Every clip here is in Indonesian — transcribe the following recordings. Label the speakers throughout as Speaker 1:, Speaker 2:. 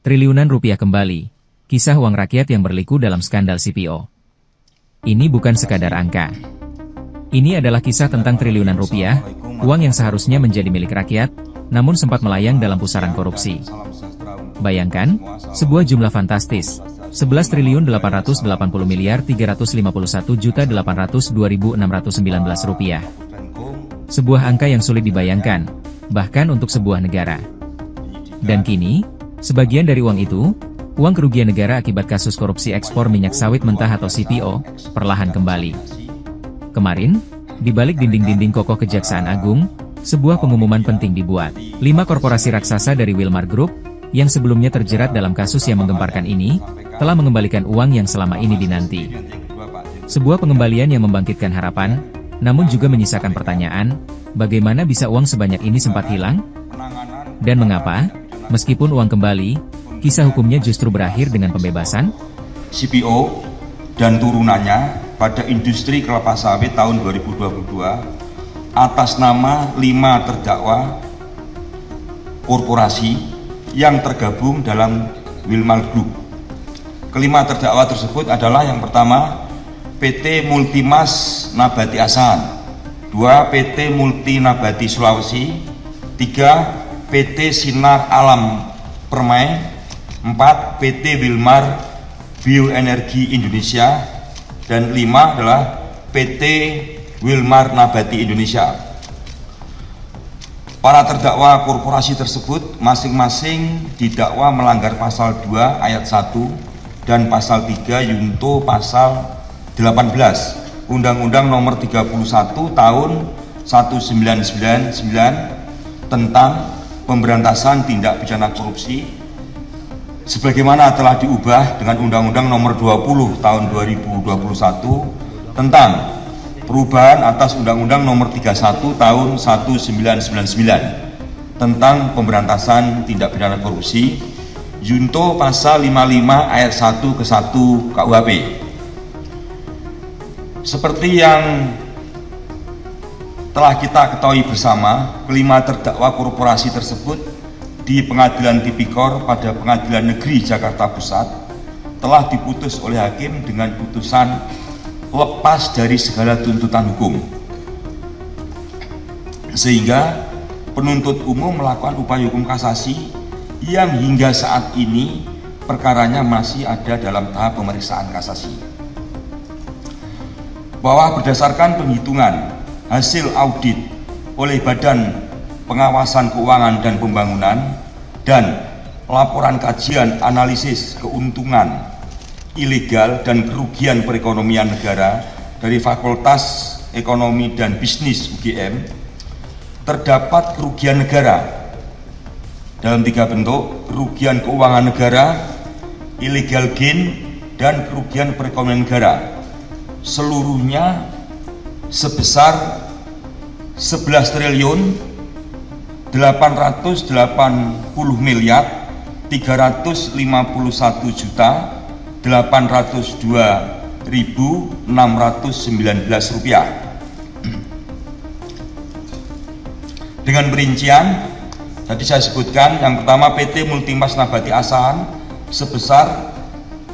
Speaker 1: Triliunan rupiah kembali. Kisah uang rakyat yang berliku dalam skandal CPO. Ini bukan sekadar angka. Ini adalah kisah tentang triliunan rupiah, uang yang seharusnya menjadi milik rakyat, namun sempat melayang dalam pusaran korupsi. Bayangkan, sebuah jumlah fantastis, 11.380.351.802.619 Sebuah angka yang sulit dibayangkan, bahkan untuk sebuah negara. Dan kini, sebagian dari uang itu, uang kerugian negara akibat kasus korupsi ekspor minyak sawit mentah atau CPO, perlahan kembali. Kemarin, di balik dinding-dinding kokoh Kejaksaan Agung, sebuah pengumuman penting dibuat. 5 korporasi raksasa dari Wilmar Group, yang sebelumnya terjerat dalam kasus yang menggemparkan ini, telah mengembalikan uang yang selama ini dinanti. Sebuah pengembalian yang membangkitkan harapan, namun juga menyisakan pertanyaan, bagaimana bisa uang sebanyak ini sempat hilang? Dan mengapa, meskipun uang kembali, kisah hukumnya justru berakhir dengan pembebasan?
Speaker 2: CPO dan turunannya pada industri kelapa sawit tahun 2022 atas nama 5 terdakwa korporasi yang tergabung dalam Wilmar Group. Kelima terdakwa tersebut adalah yang pertama PT Multimas Nabati Asahan, 2 PT Multi Nabati Sulawesi, 3 PT Sinar Alam Permai, 4 PT Wilmar Bioenergi Indonesia, dan 5 adalah PT Wilmar Nabati Indonesia. Para terdakwa korporasi tersebut masing-masing didakwa melanggar pasal 2 ayat 1 dan pasal 3 yunto pasal 18 Undang-Undang Nomor 31 Tahun 1999 tentang pemberantasan tindak pidana korupsi sebagaimana telah diubah dengan Undang-Undang Nomor 20 Tahun 2021 tentang perubahan atas Undang-Undang Nomor 31 Tahun 1999 tentang pemberantasan tindak pidana korupsi yunto pasal 55 ayat 1 ke 1 KUHP. Seperti yang telah kita ketahui bersama, kelima terdakwa korporasi tersebut di Pengadilan Tipikor pada Pengadilan Negeri Jakarta Pusat telah diputus oleh hakim dengan putusan lepas dari segala tuntutan hukum, sehingga penuntut umum melakukan upaya hukum kasasi yang hingga saat ini perkaranya masih ada dalam tahap pemeriksaan kasasi. Bahwa berdasarkan penghitungan hasil audit oleh Badan Pengawasan Keuangan dan Pembangunan dan laporan kajian analisis keuntungan ilegal dan kerugian perekonomian negara dari Fakultas Ekonomi dan Bisnis UGM, terdapat kerugian negara dalam 3 bentuk: kerugian keuangan negara, illegal gain, dan kerugian perekonomian negara, seluruhnya sebesar 11 triliun 880 miliar 351 juta 802.619 rupiah. Dengan perincian tadi saya sebutkan, yang pertama PT Multimas Nabati Asahan sebesar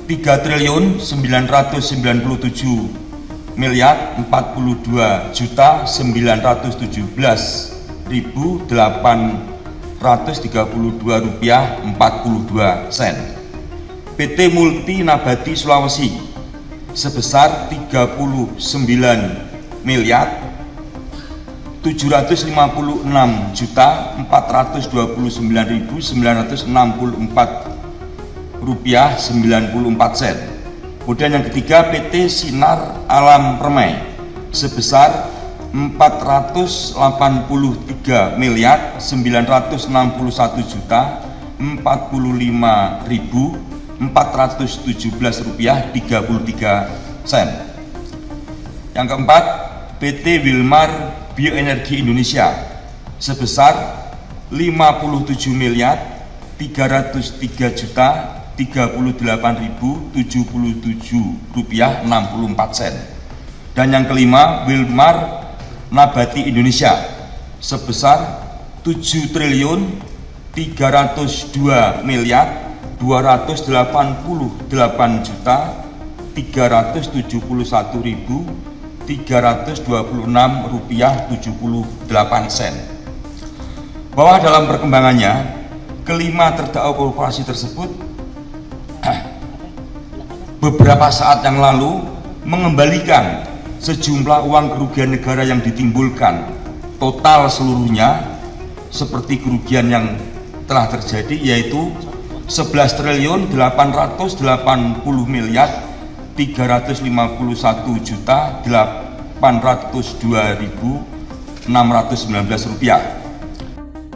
Speaker 2: 3 triliun 997 miliar 42 juta 917.832 rupiah 42 sen. PT Multi Nabati Sulawesi sebesar 39 miliar 756 juta 429.964 rupiah 94 sen. Kemudian yang ketiga PT Sinar Alam Permai sebesar 483 miliar 961 juta 45.417 rupiah 33 sen. Yang keempat PT Wilmar Bioenergi Indonesia sebesar 57 miliar 303 juta 38.077 rupiah 64 sen. Dan yang kelima Wilmar Nabati Indonesia sebesar 7 triliun 302 miliar 288.371.326,78. Bahwa dalam perkembangannya, kelima terdakwa korporasi tersebut beberapa saat yang lalu mengembalikan sejumlah uang kerugian negara yang ditimbulkan, total seluruhnya seperti kerugian yang telah terjadi yaitu 11.881.802.619 rupiah.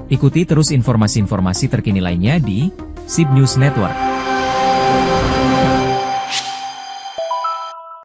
Speaker 1: Ikuti terus informasi-informasi terkini lainnya di SIB News Network.